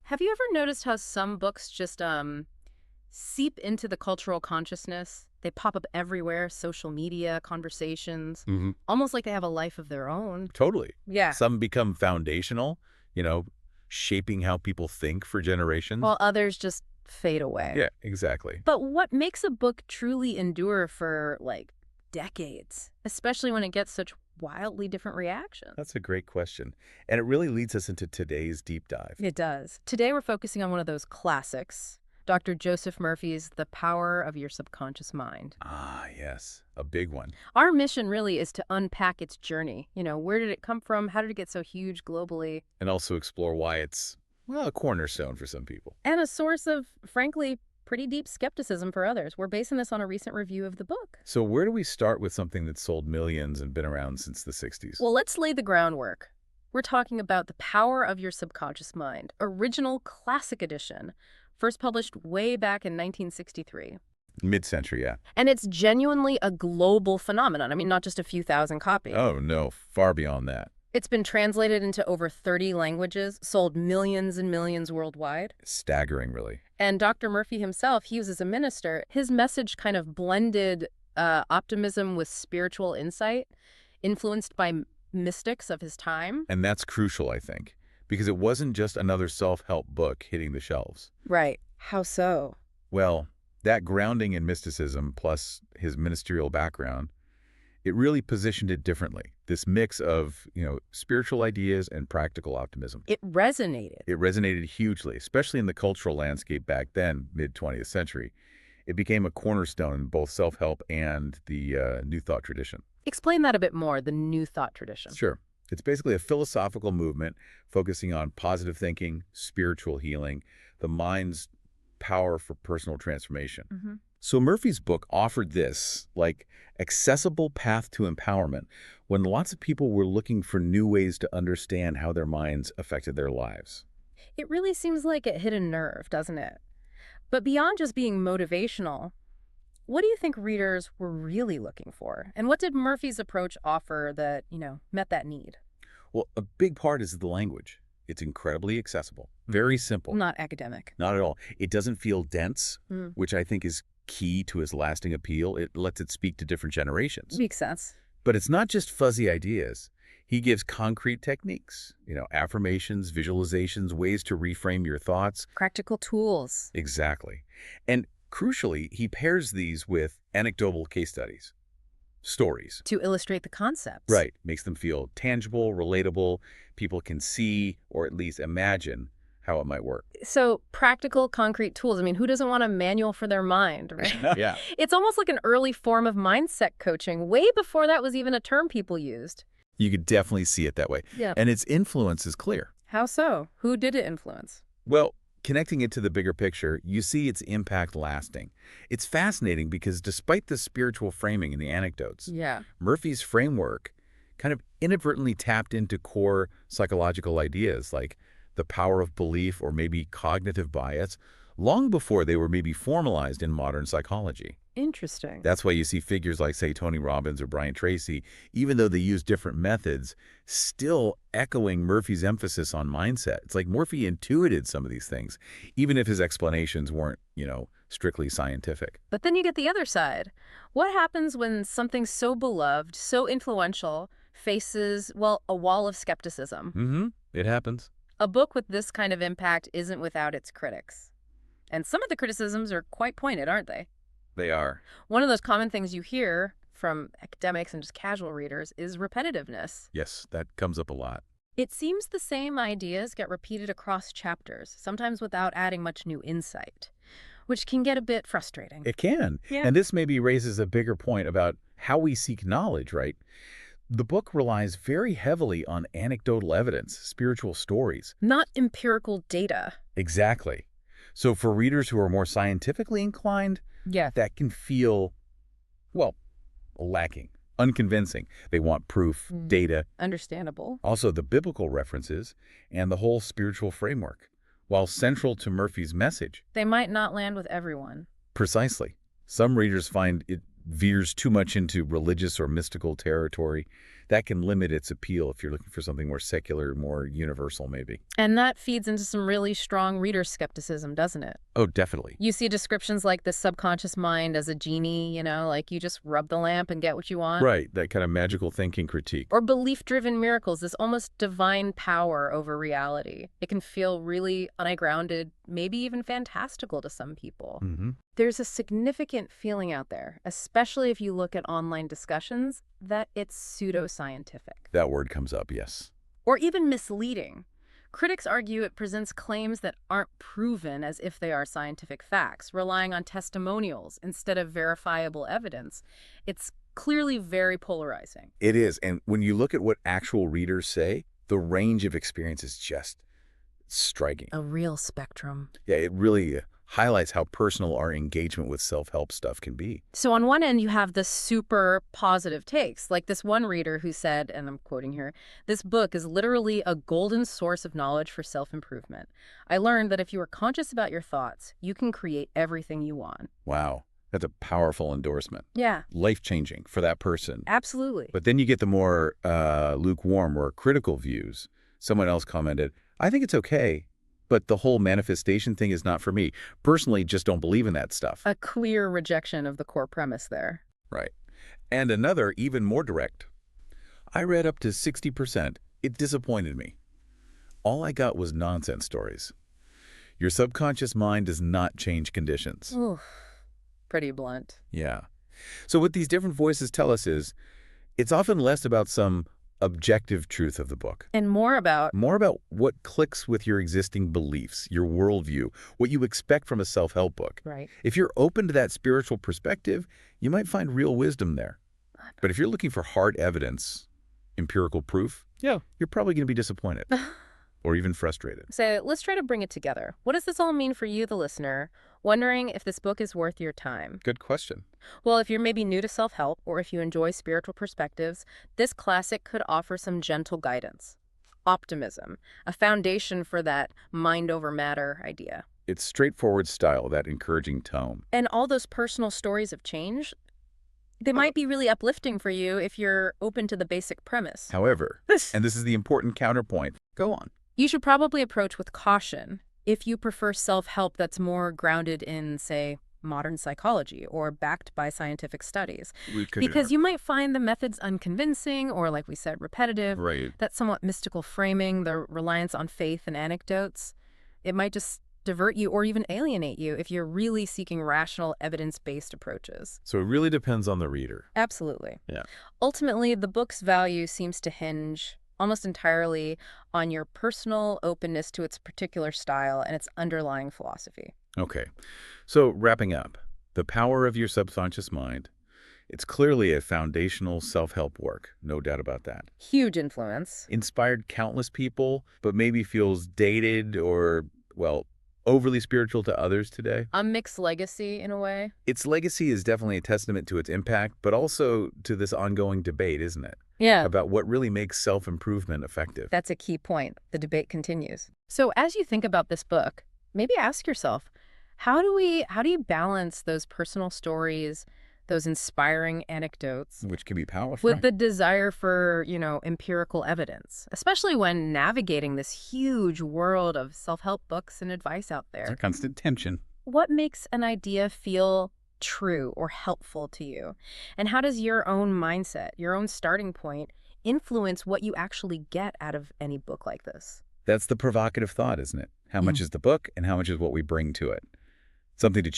Have you ever noticed how some books just seep into the cultural consciousness? They pop up everywhere, social media, conversations, Hmm. almost like they have a life of their own. Totally. Yeah. Some become foundational, you know, shaping how people think for generations. While others just fade away. Yeah, exactly. But what makes a book truly endure for, like, decades, especially when it gets such wildly different reactions? That's a great question. And it really leads us into today's deep dive. It does. Today we're focusing on one of those classics, Dr. Joseph Murphy's The Power of Your Subconscious Mind. Ah, yes, a big one. Our mission really is to unpack its journey. Where did it come from? How did it get so huge globally? And also explore why it's, well, a cornerstone for some people. And a source of, frankly, pretty deep skepticism for others. We're basing this on a recent review of the book. So where do we start with something that's sold millions and been around since the 60s? Well, let's lay the groundwork. We're talking about The Power of Your Subconscious Mind, original classic edition, first published way back in 1963. Mid-century, yeah. And it's genuinely a global phenomenon. I mean, not just a few thousand copies. Oh, no, far beyond that. It's been translated into over 30 languages, sold millions and millions worldwide. Staggering, really. And Dr. Murphy himself, he was as a minister, his message kind of blended optimism with spiritual insight, influenced by mystics of his time. And that's crucial, I think, because it wasn't just another self-help book hitting the shelves. Right. How so? Well, that grounding in mysticism plus his ministerial background, it really positioned it differently. This mix of, spiritual ideas and practical optimism. It resonated. It resonated hugely, especially in the cultural landscape back then, mid-20th century. It became a cornerstone in both self-help and the New Thought tradition. Explain that a bit more, the New Thought tradition. Sure. It's basically a philosophical movement focusing on positive thinking, spiritual healing, the mind's power for personal transformation. Mm-hmm. So Murphy's book offered this, accessible path to empowerment when lots of people were looking for new ways to understand how their minds affected their lives. It really seems like it hit a nerve, doesn't it? But beyond just being motivational, what do you think readers were really looking for? And what did Murphy's approach offer that, met that need? Well, a big part is the language. It's incredibly accessible, very simple. Not academic. Not at all. It doesn't feel dense, Mm. which I think is key to his lasting appeal. It lets it speak to different generations. Makes sense. But it's not just fuzzy ideas. He gives concrete techniques, affirmations, visualizations, ways to reframe your thoughts. Practical tools. Exactly. And crucially, he pairs these with anecdotal case studies, stories. To illustrate the concepts. Right. Makes them feel tangible, relatable. People can see or at least imagine how it might work. So practical, concrete tools. I mean, who doesn't want a manual for their mind, right? Yeah. It's almost like an early form of mindset coaching, way before that was even a term people used. You could definitely see it that way. Yeah. And its influence is clear. How so? Who did it influence? Well, connecting it to the bigger picture, you see its impact lasting. It's fascinating because despite the spiritual framing in the anecdotes, Yeah. Murphy's framework kind of inadvertently tapped into core psychological ideas like the power of belief or maybe cognitive bias long before they were maybe formalized in modern psychology. Interesting. That's why you see figures like, say, Tony Robbins or Brian Tracy, even though they use different methods, still echoing Murphy's emphasis on mindset. It's like Murphy intuited some of these things, even if his explanations weren't, strictly scientific. But then you get the other side. What happens when something so beloved, so influential, faces, well, a wall of skepticism? Mm-hmm. It happens. A book with this kind of impact isn't without its critics. And some of the criticisms are quite pointed, aren't they? They are. One of those common things you hear from academics and just casual readers is repetitiveness. Yes, that comes up a lot. It seems the same ideas get repeated across chapters, sometimes without adding much new insight, which can get a bit frustrating. It can. Yeah. And this maybe raises a bigger point about how we seek knowledge, right? The book relies very heavily on anecdotal evidence, spiritual stories. Not empirical data. Exactly. So for readers who are more scientifically inclined, Yeah. that can feel, well, lacking, unconvincing. They want proof, data, Understandable. also the biblical references, and the whole spiritual framework, while central to Murphy's message. They might not land with everyone. Precisely. Some readers find it veers too much into religious or mystical territory. that can limit its appeal if you're looking for something more secular, more universal, maybe. And that feeds into some really strong reader skepticism, doesn't it? Oh, definitely. You see descriptions like the subconscious mind as a genie, like you just rub the lamp and get what you want. Right, that kind of magical thinking critique. Or belief-driven miracles, this almost divine power over reality. It can feel really ungrounded, maybe even fantastical to some people. Mm-hmm. There's a significant feeling out there, especially if you look at online discussions, that it's pseudoscientific. That word comes up, yes. Or even misleading. Critics argue it presents claims that aren't proven as if they are scientific facts, relying on testimonials instead of verifiable evidence. It's clearly very polarizing. It is, and when you look at what actual readers say, the range of experience is just striking. A real spectrum. Yeah, it really highlights how personal our engagement with self-help stuff can be. So on one end, you have the super positive takes, like this one reader who said, and I'm quoting here, "This book is literally a golden source of knowledge for self-improvement. I learned that if you are conscious about your thoughts, you can create everything you want." Wow, that's a powerful endorsement. Yeah, Life-changing for that person. absolutely. But then you get the more lukewarm or critical views. Someone else commented, "I think it's okay, but the whole manifestation thing is not for me. Personally, just don't believe in that stuff." A clear rejection of the core premise there. Right. And another, even more direct. "I read up to 60%. It disappointed me. All I got was nonsense stories. Your subconscious mind does not change conditions." Ooh, pretty blunt. Yeah. So what these different voices tell us is, it's often less about some objective truth of the book. And more about More about what clicks with your existing beliefs, your worldview, what you expect from a self-help book. right. If you're open to that spiritual perspective, you might find real wisdom there. But if you're looking for hard evidence, empirical proof, Yeah. you're probably going to be disappointed or even frustrated. So let's try to bring it together. What does this all mean for you, the listener, wondering if this book is worth your time? Good question. Well, if you're maybe new to self-help or if you enjoy spiritual perspectives, this classic could offer some gentle guidance, optimism, a foundation for that mind over matter idea. It's straightforward style, that encouraging tone. And all those personal stories of change, they might be really uplifting for you if you're open to the basic premise. However, and this is the important counterpoint, go on. You should probably approach with caution if you prefer self-help that's more grounded in, say, modern psychology or backed by scientific studies. Because you might find the methods unconvincing or, like we said, repetitive. Right. That somewhat mystical framing, the reliance on faith and anecdotes, it might just divert you or even alienate you if you're really seeking rational, evidence-based approaches. So it really depends on the reader. Absolutely. Yeah. Ultimately, the book's value seems to hinge almost entirely on your personal openness to its particular style and its underlying philosophy. Okay. So wrapping up, The Power of Your Subconscious Mind. It's clearly a foundational self-help work, no doubt about that. Huge influence. Inspired countless people, but maybe feels dated or, well, overly spiritual to others today. A mixed legacy, in a way. Its legacy is definitely a testament to its impact, but also to this ongoing debate, isn't it? Yeah. About what really makes self-improvement effective. That's a key point. The debate continues. So as you think about this book, maybe ask yourself, how do you balance those personal stories, those inspiring anecdotes, Which can be powerful. with the desire for, empirical evidence, especially when navigating this huge world of self-help books and advice out It's a there? constant tension. What makes an idea feel true or helpful to you? And how does your own mindset, your own starting point, influence what you actually get out of any book like this? That's the provocative thought, isn't it? How much is the book and how much is what we bring to it? Something to